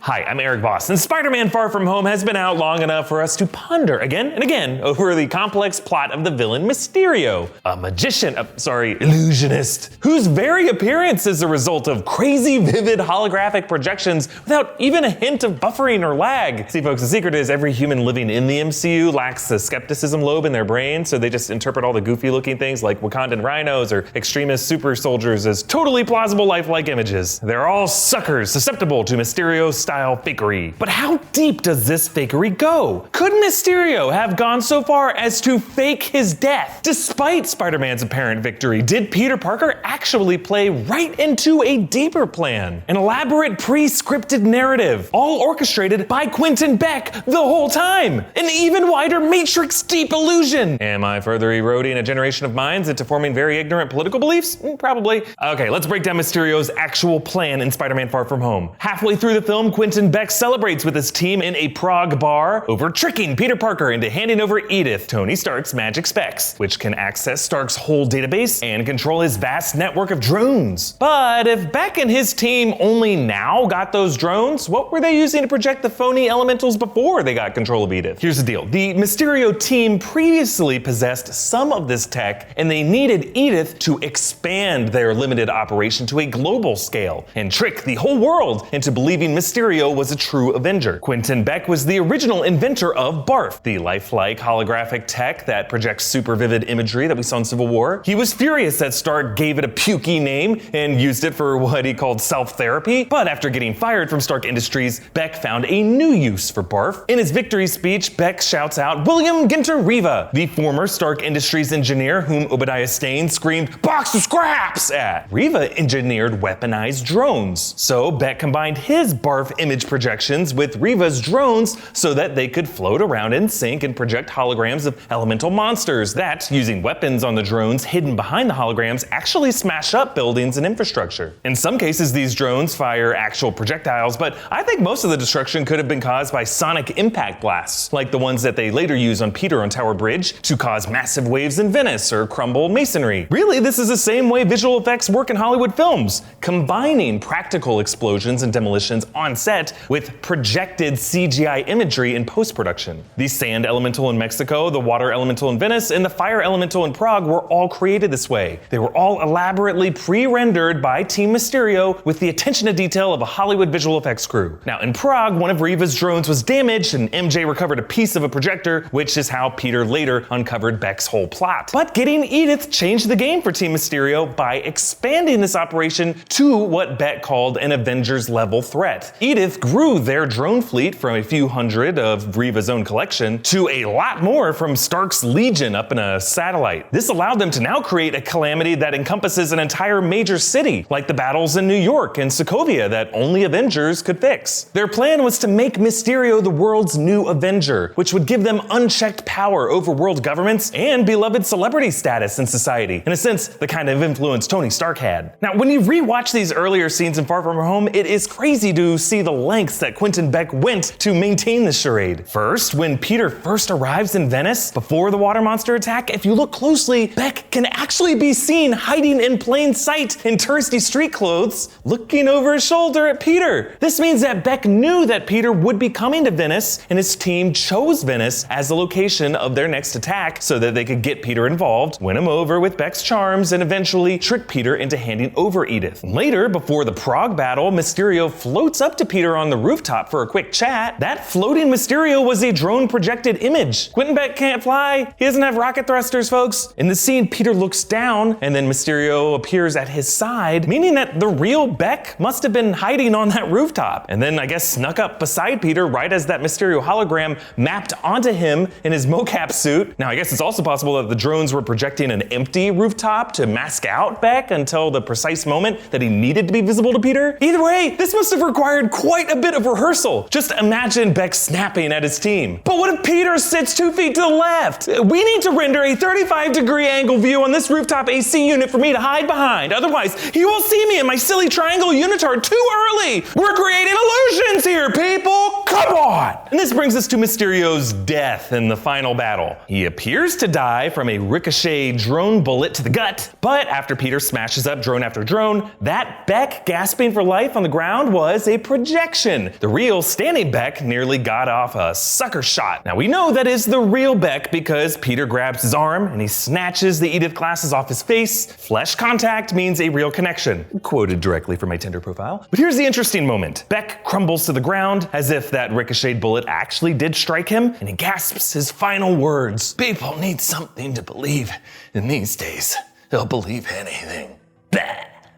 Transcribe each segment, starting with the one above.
Hi, I'm Erik Voss, and Spiderman Far From Home has been out long enough for us to ponder again and again over the complex plot of the villain Mysterio, a illusionist, whose very appearance is a result of crazy vivid holographic projections without even a hint of buffering or lag. See folks, the secret is every human living in the MCU lacks the skepticism lobe in their brain, so they just interpret all the goofy looking things like Wakandan rhinos or extremist super soldiers as totally plausible lifelike images. They're all suckers susceptible to Mysterio-style fakery. But how deep does this fakery go? Could Mysterio have gone so far as to fake his death? Despite Spider-Man's apparent victory, did Peter Parker actually play right into a deeper plan? An elaborate pre-scripted narrative, all orchestrated by Quentin Beck the whole time. An even wider Matrix-deep illusion. Am I further eroding a generation of minds into forming very ignorant political beliefs? Probably. Okay, let's break down Mysterio's actual plan in Spider-Man Far From Home. Halfway through the film, Quentin Beck celebrates with his team in a Prague bar over tricking Peter Parker into handing over EDITH, Tony Stark's magic specs, which can access Stark's whole database and control his vast network of drones. But if Beck and his team only now got those drones, what were they using to project the phony elementals before they got control of EDITH? Here's the deal. The Mysterio team previously possessed some of this tech, and they needed EDITH to expand their limited operation to a global scale and trick the whole world into believing Mysterio was a true Avenger. Quentin Beck was the original inventor of BARF, the lifelike holographic tech that projects super vivid imagery that we saw in Civil War. He was furious that Stark gave it a pukey name and used it for what he called self-therapy, but after getting fired from Stark Industries, Beck found a new use for BARF. In his victory speech, Beck shouts out Wilhemina Ebbesen, the former Stark Industries engineer whom Obadiah Stane screamed "box of scraps" at. Riva engineered weaponized drones, so Beck combined his BARF image projections with Riva's drones so that they could float around in sync and project holograms of elemental monsters that, using weapons on the drones hidden behind the holograms, actually smash up buildings and infrastructure. In some cases, these drones fire actual projectiles, but I think most of the destruction could have been caused by sonic impact blasts, like the ones that they later use on Peter on Tower Bridge to cause massive waves in Venice or crumble masonry. Really, this is the same way visual effects work in Hollywood films, combining practical explosions and demolitions on set with projected CGI imagery in post-production. The sand elemental in Mexico, the water elemental in Venice, and the fire elemental in Prague were all created this way. They were all elaborately pre-rendered by Team Mysterio with the attention to detail of a Hollywood visual effects crew. Now in Prague, one of Riva's drones was damaged and MJ recovered a piece of a projector, which is how Peter later uncovered Beck's whole plot. But getting EDITH changed the game for Team Mysterio by expanding this operation to what Beck called an Avengers level threat. EDITH grew their drone fleet from a few hundred of Riva's own collection to a lot more from Stark's Legion up in a satellite. This allowed them to now create a calamity that encompasses an entire major city, like the battles in New York and Sokovia that only Avengers could fix. Their plan was to make Mysterio the world's new Avenger, which would give them unchecked power over world governments and beloved celebrity status in society. In a sense, the kind of influence Tony Stark had. Now, when you rewatch these earlier scenes in Far From Home, it is crazy to see the lengths that Quentin Beck went to maintain the charade. First, when Peter first arrives in Venice, before the water monster attack, if you look closely, Beck can actually be seen hiding in plain sight in touristy street clothes, looking over his shoulder at Peter. This means that Beck knew that Peter would be coming to Venice, and his team chose Venice as the location of their next attack so that they could get Peter involved, win him over with Beck's charms, and eventually trick Peter into handing over EDITH. Later, before the Prague battle, Mysterio floats up to Peter on the rooftop for a quick chat. That floating Mysterio was a drone projected image. Quentin Beck can't fly. He doesn't have rocket thrusters, folks. In the scene, Peter looks down and then Mysterio appears at his side, meaning that the real Beck must have been hiding on that rooftop and then I guess snuck up beside Peter right as that Mysterio hologram mapped onto him in his mocap suit. Now I guess it's also possible that the drones were projecting an empty rooftop to mask out Beck until the precise moment that he needed to be visible to Peter. Either way, this must have required quite a bit of rehearsal. Just imagine Beck snapping at his team. But what if Peter sits 2 feet to the left? We need to render a 35-degree angle view on this rooftop AC unit for me to hide behind. Otherwise, he will see me in my silly triangle unitard too early. We're creating illusions here, people! Come on! robot. And this brings us to Mysterio's death in the final battle. He appears to die from a ricochet drone bullet to the gut, but after Peter smashes up drone after drone, that Beck gasping for life on the ground was a projection. The real standing Beck nearly got off a sucker shot. Now we know that is the real Beck because Peter grabs his arm and he snatches the EDITH glasses off his face. Flesh contact means a real connection. Quoted directly from my Tinder profile. But here's the interesting moment. Beck crumbles to the ground as if that ricocheted bullet actually did strike him, and he gasps his final words. People need something to believe in these days. They'll believe anything. Bah.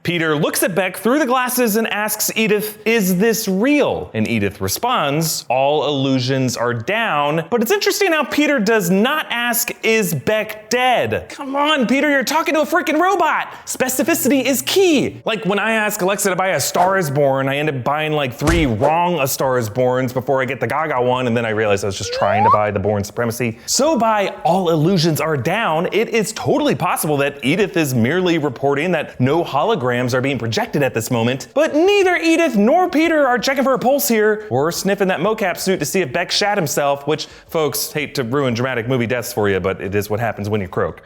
Peter looks at Beck through the glasses and asks EDITH, is this real? And EDITH responds, all illusions are down. But it's interesting how Peter does not ask, is Beck dead? Come on, Peter, you're talking to a freaking robot. Specificity is key. Like when I ask Alexa to buy A Star Is Born, I end up buying like 3 wrong A Star Is Borns before I get the Gaga one, and then I realized I was just trying to buy the Born Supremacy. So by all illusions are down, it is totally possible that EDITH is merely reporting that no holograms are being projected at this moment, but neither EDITH nor Peter are checking for a pulse here or sniffing that mocap suit to see if Beck shat himself, which, folks, hate to ruin dramatic movie deaths for you, but it is what happens when you croak.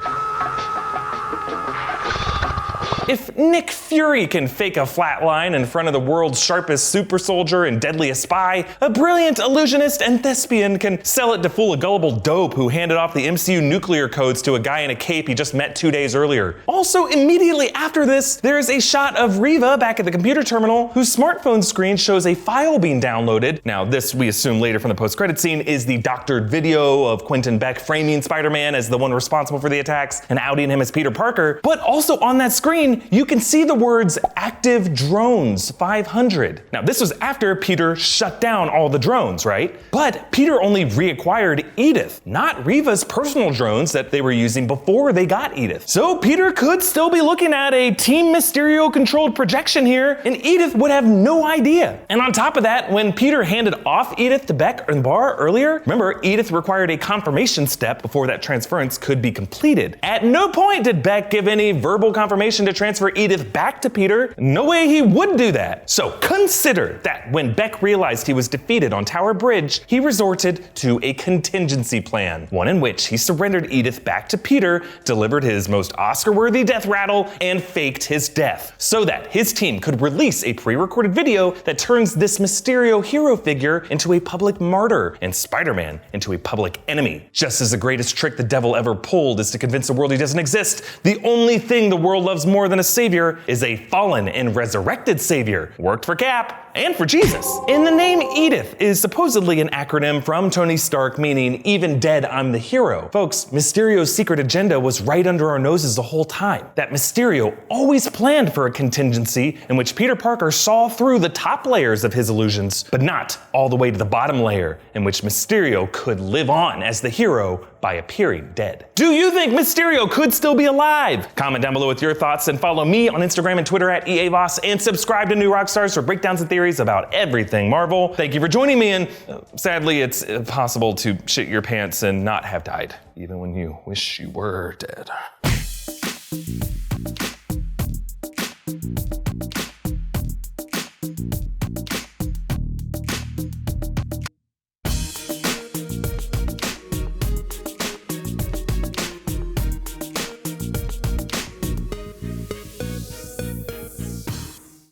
If Nick Fury can fake a flatline in front of the world's sharpest super soldier and deadliest spy, a brilliant illusionist and thespian can sell it to fool a gullible dope who handed off the MCU nuclear codes to a guy in a cape he just met 2 days earlier. Also, immediately after this, there is a shot of Reva back at the computer terminal whose smartphone screen shows a file being downloaded. Now, this we assume later from the post-credit scene is the doctored video of Quentin Beck framing Spider-Man as the one responsible for the attacks and outing him as Peter Parker, but also on that screen, you can see the words active drones 500. Now this was after Peter shut down all the drones, right? But Peter only reacquired EDITH, not Reva's personal drones that they were using before they got EDITH. So Peter could still be looking at a Team Mysterio controlled projection here, and EDITH would have no idea. And on top of that, when Peter handed off EDITH to Beck in the bar earlier, remember EDITH required a confirmation step before that transference could be completed. At no point did Beck give any verbal confirmation to transfer EDITH back to Peter. No way he would do that. So consider that when Beck realized he was defeated on Tower Bridge, he resorted to a contingency plan, one in which he surrendered EDITH back to Peter, delivered his most Oscar-worthy death rattle, and faked his death, so that his team could release a pre-recorded video that turns this Mysterio hero figure into a public martyr and Spider-Man into a public enemy. Just as the greatest trick the devil ever pulled is to convince the world he doesn't exist, the only thing the world loves more than a savior is a fallen and resurrected savior. Worked for Cap and for Jesus. And the name EDITH is supposedly an acronym from Tony Stark, meaning even dead, I'm the hero. Folks, Mysterio's secret agenda was right under our noses the whole time. That Mysterio always planned for a contingency in which Peter Parker saw through the top layers of his illusions, but not all the way to the bottom layer in which Mysterio could live on as the hero by appearing dead. Do you think Mysterio could still be alive? Comment down below with your thoughts and follow me on Instagram and Twitter at Erik Voss, and subscribe to New Rockstars for breakdowns and theories about everything Marvel. Thank you for joining me, and sadly it's possible to shit your pants and not have died, even when you wish you were dead.